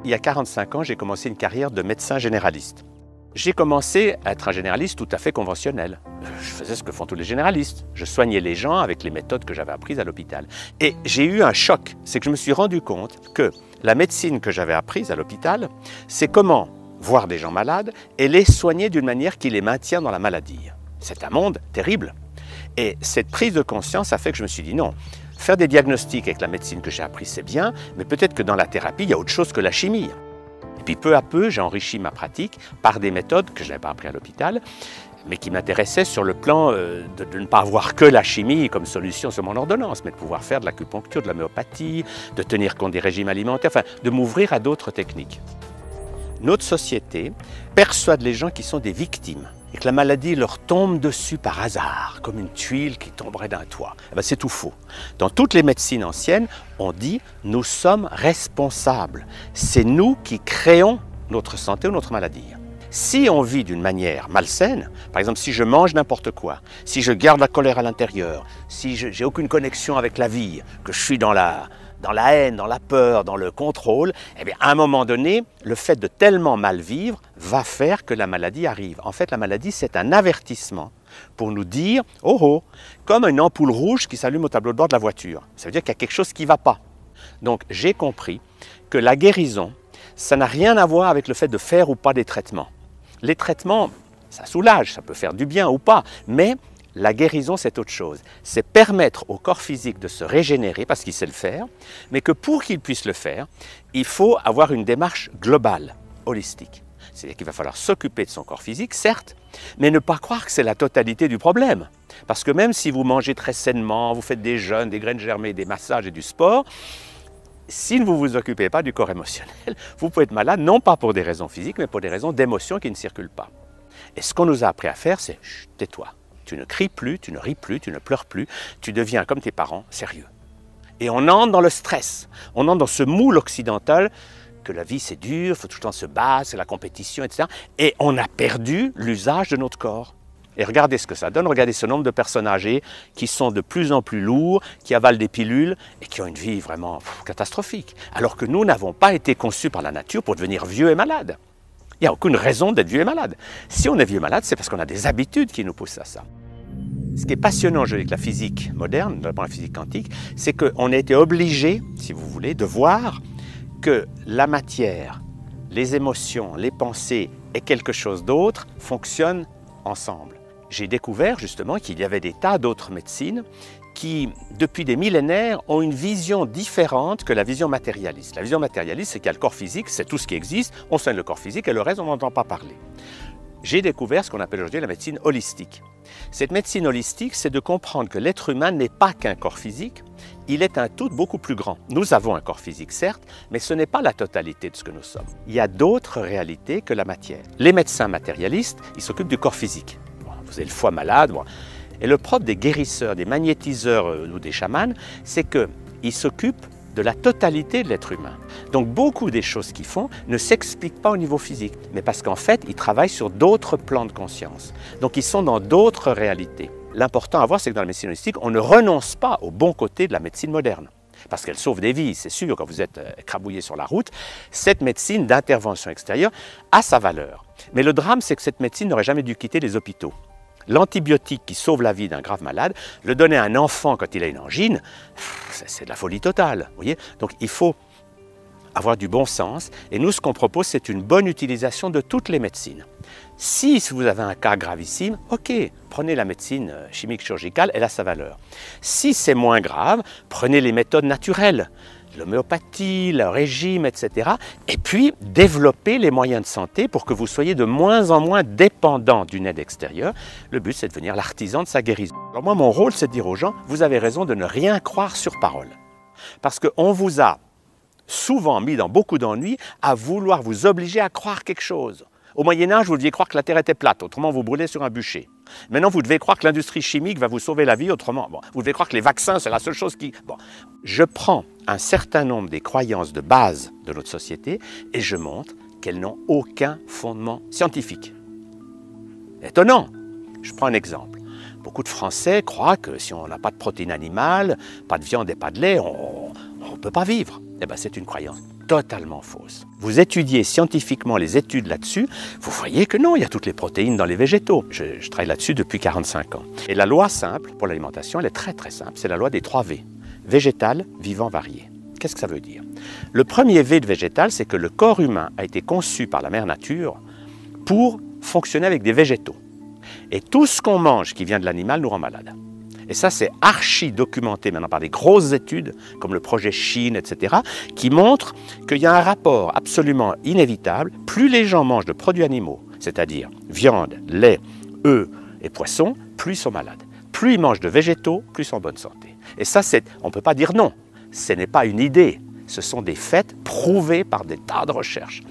il y a 45 ans, j'ai commencé une carrière de médecin généraliste. J'ai commencé à être un généraliste tout à fait conventionnel. Je faisais ce que font tous les généralistes. Je soignais les gens avec les méthodes que j'avais apprises à l'hôpital. Et j'ai eu un choc, c'est que je me suis rendu compte que la médecine que j'avais apprise à l'hôpital, c'est comment voir des gens malades et les soigner d'une manière qui les maintient dans la maladie. C'est un monde terrible. Et cette prise de conscience a fait que je me suis dit non, faire des diagnostics avec la médecine que j'ai apprise, c'est bien, mais peut-être que dans la thérapie, il y a autre chose que la chimie. Et puis peu à peu, j'ai enrichi ma pratique par des méthodes que je n'avais pas apprises à l'hôpital, mais qui m'intéressaient sur le plan de ne pas avoir que la chimie comme solution sur mon ordonnance, mais de pouvoir faire de l'acupuncture, de l'homéopathie, de tenir compte des régimes alimentaires, enfin de m'ouvrir à d'autres techniques. Notre société persuade les gens qui sont des victimes et que la maladie leur tombe dessus par hasard, comme une tuile qui tomberait d'un toit. Eh bien, c'est tout faux. Dans toutes les médecines anciennes, on dit « nous sommes responsables ». C'est nous qui créons notre santé ou notre maladie. Si on vit d'une manière malsaine, par exemple si je mange n'importe quoi, si je garde la colère à l'intérieur, si je n'ai aucune connexion avec la vie, que je suis dans la haine, dans la peur, dans le contrôle, eh bien, à un moment donné, le fait de tellement mal vivre va faire que la maladie arrive. En fait, la maladie, c'est un avertissement pour nous dire « Oh oh !» comme une ampoule rouge qui s'allume au tableau de bord de la voiture. Ça veut dire qu'il y a quelque chose qui ne va pas. Donc, j'ai compris que la guérison, ça n'a rien à voir avec le fait de faire ou pas des traitements. Les traitements, ça soulage, ça peut faire du bien ou pas, mais la guérison, c'est autre chose. C'est permettre au corps physique de se régénérer parce qu'il sait le faire, mais que pour qu'il puisse le faire, il faut avoir une démarche globale, holistique. C'est-à-dire qu'il va falloir s'occuper de son corps physique, certes, mais ne pas croire que c'est la totalité du problème. Parce que même si vous mangez très sainement, vous faites des jeûnes, des graines germées, des massages et du sport, si vous ne vous occupez pas du corps émotionnel, vous pouvez être malade, non pas pour des raisons physiques, mais pour des raisons d'émotions qui ne circulent pas. Et ce qu'on nous a appris à faire, c'est « tais-toi ». Tu ne cries plus, tu ne ris plus, tu ne pleures plus, tu deviens comme tes parents, sérieux. Et on entre dans le stress, on entre dans ce moule occidental que la vie c'est dur, il faut tout le temps se battre, c'est la compétition, etc. Et on a perdu l'usage de notre corps. Et regardez ce que ça donne, regardez ce nombre de personnes âgées qui sont de plus en plus lourds, qui avalent des pilules et qui ont une vie vraiment catastrophique. Alors que nous n'avons pas été conçus par la nature pour devenir vieux et malades. Il n'y a aucune raison d'être vieux et malade. Si on est vieux et malade, c'est parce qu'on a des habitudes qui nous poussent à ça. Ce qui est passionnant avec la physique moderne, notamment la physique quantique, c'est qu'on a été obligé, si vous voulez, de voir que la matière, les émotions, les pensées et quelque chose d'autre fonctionnent ensemble. J'ai découvert justement qu'il y avait des tas d'autres médecines qui, depuis des millénaires, ont une vision différente que la vision matérialiste. La vision matérialiste, c'est qu'il y a le corps physique, c'est tout ce qui existe, on soigne le corps physique et le reste, on n'entend pas parler. J'ai découvert ce qu'on appelle aujourd'hui la médecine holistique. Cette médecine holistique, c'est de comprendre que l'être humain n'est pas qu'un corps physique, il est un tout beaucoup plus grand. Nous avons un corps physique, certes, mais ce n'est pas la totalité de ce que nous sommes. Il y a d'autres réalités que la matière. Les médecins matérialistes, ils s'occupent du corps physique. Bon, vous avez le foie malade, bon. Et le propre des guérisseurs, des magnétiseurs ou des chamans, c'est qu'ils s'occupent de la totalité de l'être humain. Donc beaucoup des choses qu'ils font ne s'expliquent pas au niveau physique, mais parce qu'en fait, ils travaillent sur d'autres plans de conscience. Donc ils sont dans d'autres réalités. L'important à voir, c'est que dans la médecine holistique, on ne renonce pas au bon côté de la médecine moderne. Parce qu'elle sauve des vies, c'est sûr, quand vous êtes écrabouillé sur la route, cette médecine d'intervention extérieure a sa valeur. Mais le drame, c'est que cette médecine n'aurait jamais dû quitter les hôpitaux. L'antibiotique qui sauve la vie d'un grave malade, le donner à un enfant quand il a une angine, c'est de la folie totale. Vous voyez. Donc il faut avoir du bon sens. Et nous, ce qu'on propose, c'est une bonne utilisation de toutes les médecines. Si vous avez un cas gravissime, ok, prenez la médecine chimique chirurgicale, elle a sa valeur. Si c'est moins grave, prenez les méthodes naturelles. L'homéopathie, le régime, etc. Et puis, développer les moyens de santé pour que vous soyez de moins en moins dépendant d'une aide extérieure. Le but, c'est de devenir l'artisan de sa guérison. Alors moi, mon rôle, c'est de dire aux gens, vous avez raison de ne rien croire sur parole. Parce qu'on vous a souvent mis dans beaucoup d'ennuis à vouloir vous obliger à croire quelque chose. Au Moyen-Âge, vous deviez croire que la Terre était plate, autrement vous brûlez sur un bûcher. Maintenant, vous devez croire que l'industrie chimique va vous sauver la vie, autrement, bon, vous devez croire que les vaccins, c'est la seule chose qui... Bon. Je prends un certain nombre des croyances de base de notre société et je montre qu'elles n'ont aucun fondement scientifique. Étonnant. Je prends un exemple. Beaucoup de Français croient que si on n'a pas de protéines animales, pas de viande et pas de lait, on ne peut pas vivre. Eh bien, c'est une croyance totalement fausse. Vous étudiez scientifiquement les études là-dessus, vous voyez que non, il y a toutes les protéines dans les végétaux. Je travaille là-dessus depuis 45 ans. Et la loi simple pour l'alimentation, elle est très très simple, c'est la loi des 3 V. Végétal, vivant, varié. Qu'est-ce que ça veut dire? Le premier V de végétal, c'est que le corps humain a été conçu par la mère nature pour fonctionner avec des végétaux. Et tout ce qu'on mange qui vient de l'animal nous rend malade. Et ça, c'est archi documenté maintenant par des grosses études, comme le projet Chine, etc., qui montrent qu'il y a un rapport absolument inévitable. Plus les gens mangent de produits animaux, c'est-à-dire viande, lait, œufs et poissons, plus ils sont malades. Plus ils mangent de végétaux, plus ils sont en bonne santé. Et ça, on ne peut pas dire non. Ce n'est pas une idée. Ce sont des faits prouvés par des tas de recherches.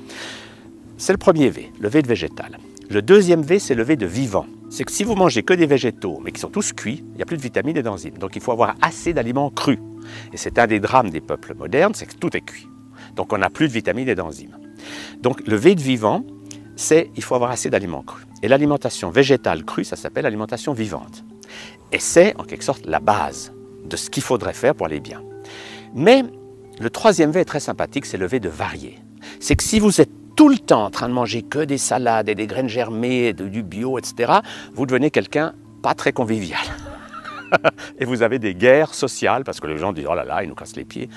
C'est le premier V, le V de végétal. Le deuxième V, c'est le V de vivant. C'est que si vous mangez que des végétaux, mais qui sont tous cuits, il n'y a plus de vitamines et d'enzymes. Donc il faut avoir assez d'aliments crus. Et c'est un des drames des peuples modernes, c'est que tout est cuit. Donc on n'a plus de vitamines et d'enzymes. Donc le V de vivant, c'est il faut avoir assez d'aliments crus. Et l'alimentation végétale crue, ça s'appelle alimentation vivante. Et c'est en quelque sorte la base de ce qu'il faudrait faire pour aller bien. Mais le troisième V est très sympathique, c'est le V de varié. C'est que si vous êtes tout le temps en train de manger que des salades et des graines germées, du bio, etc., vous devenez quelqu'un pas très convivial. Et vous avez des guerres sociales, parce que les gens disent « oh là là, ils nous cassent les pieds ».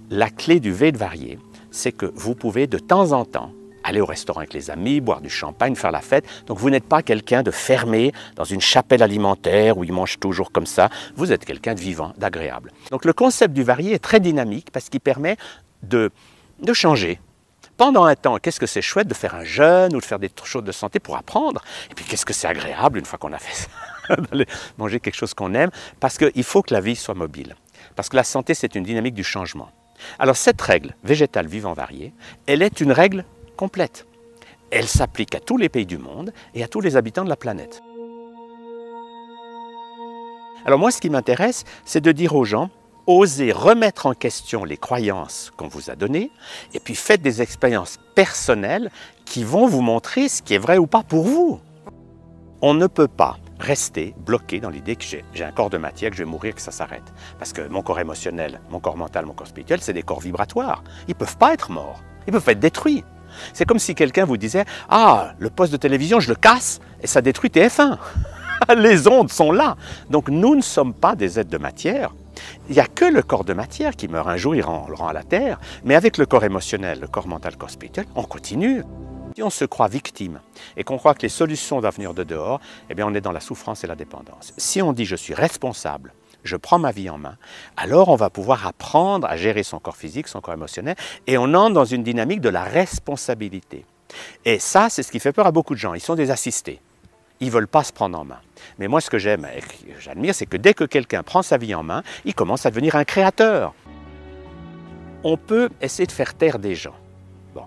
La clé du V de varié, c'est que vous pouvez de temps en temps aller au restaurant avec les amis, boire du champagne, faire la fête. Donc vous n'êtes pas quelqu'un de fermé dans une chapelle alimentaire où ils mangent toujours comme ça. Vous êtes quelqu'un de vivant, d'agréable. Donc le concept du varié est très dynamique parce qu'il permet de changer. Pendant un temps, qu'est-ce que c'est chouette de faire un jeûne ou de faire des choses de santé pour apprendre. Et puis qu'est-ce que c'est agréable une fois qu'on a fait ça, d'aller manger quelque chose qu'on aime. Parce qu'il faut que la vie soit mobile. Parce que la santé, c'est une dynamique du changement. Alors cette règle, végétale, vivant, varié, elle est une règle complète. Elle s'applique à tous les pays du monde et à tous les habitants de la planète. Alors moi, ce qui m'intéresse, c'est de dire aux gens, osez remettre en question les croyances qu'on vous a données et puis faites des expériences personnelles qui vont vous montrer ce qui est vrai ou pas pour vous. On ne peut pas rester bloqué dans l'idée que j'ai un corps de matière, que je vais mourir, que ça s'arrête. Parce que mon corps émotionnel, mon corps mental, mon corps spirituel, c'est des corps vibratoires. Ils ne peuvent pas être morts, ils peuvent être détruits. C'est comme si quelqu'un vous disait « Ah, le poste de télévision, je le casse et ça détruit TF1 ». Les ondes sont là. Donc nous ne sommes pas des êtres de matière. Il n'y a que le corps de matière qui meurt un jour, on le rend à la terre. Mais avec le corps émotionnel, le corps mental, le corps spirituel, on continue. Si on se croit victime et qu'on croit que les solutions doivent venir de dehors, eh bien on est dans la souffrance et la dépendance. Si on dit « je suis responsable », je prends ma vie en main, alors on va pouvoir apprendre à gérer son corps physique, son corps émotionnel, et on entre dans une dynamique de la responsabilité. Et ça, c'est ce qui fait peur à beaucoup de gens. Ils sont des assistés. Ils ne veulent pas se prendre en main. Mais moi, ce que j'aime et que j'admire, c'est que dès que quelqu'un prend sa vie en main, il commence à devenir un créateur. On peut essayer de faire taire des gens. Bon.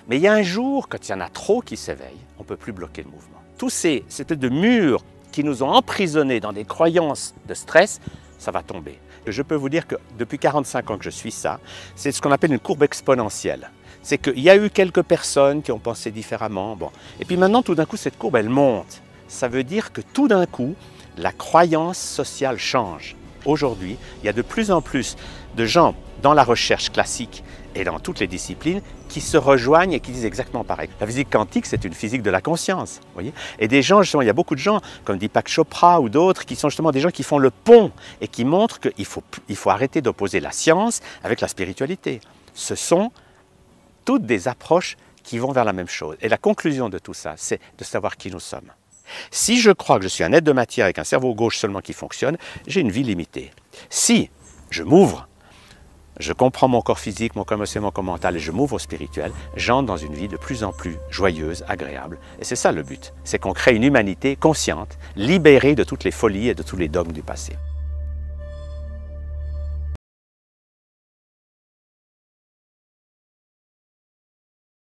Mais il y a un jour, quand il y en a trop qui s'éveillent, on ne peut plus bloquer le mouvement. Tous ces espèces de murs qui nous ont emprisonnés dans des croyances de stress, ça va tomber. Et je peux vous dire que depuis 45 ans que je suis ça, c'est ce qu'on appelle une courbe exponentielle. C'est qu'il y a eu quelques personnes qui ont pensé différemment. Bon. Et puis maintenant, tout d'un coup, cette courbe, elle monte. Ça veut dire que tout d'un coup, la croyance sociale change. Aujourd'hui, il y a de plus en plus de gens dans la recherche classique et dans toutes les disciplines qui se rejoignent et qui disent exactement pareil. La physique quantique, c'est une physique de la conscience. Voyez, et des gens, justement, il y a beaucoup de gens, comme Deepak Chopra ou d'autres, qui sont justement des gens qui font le pont et qui montrent qu'il faut arrêter d'opposer la science avec la spiritualité. Ce sont toutes des approches qui vont vers la même chose. Et la conclusion de tout ça, c'est de savoir qui nous sommes. Si je crois que je suis un être de matière avec un cerveau gauche seulement qui fonctionne, j'ai une vie limitée. Si je m'ouvre, je comprends mon corps physique, mon corps émotionnel, mon corps mental et je m'ouvre au spirituel, j'entre dans une vie de plus en plus joyeuse, agréable. Et c'est ça le but, c'est qu'on crée une humanité consciente, libérée de toutes les folies et de tous les dogmes du passé.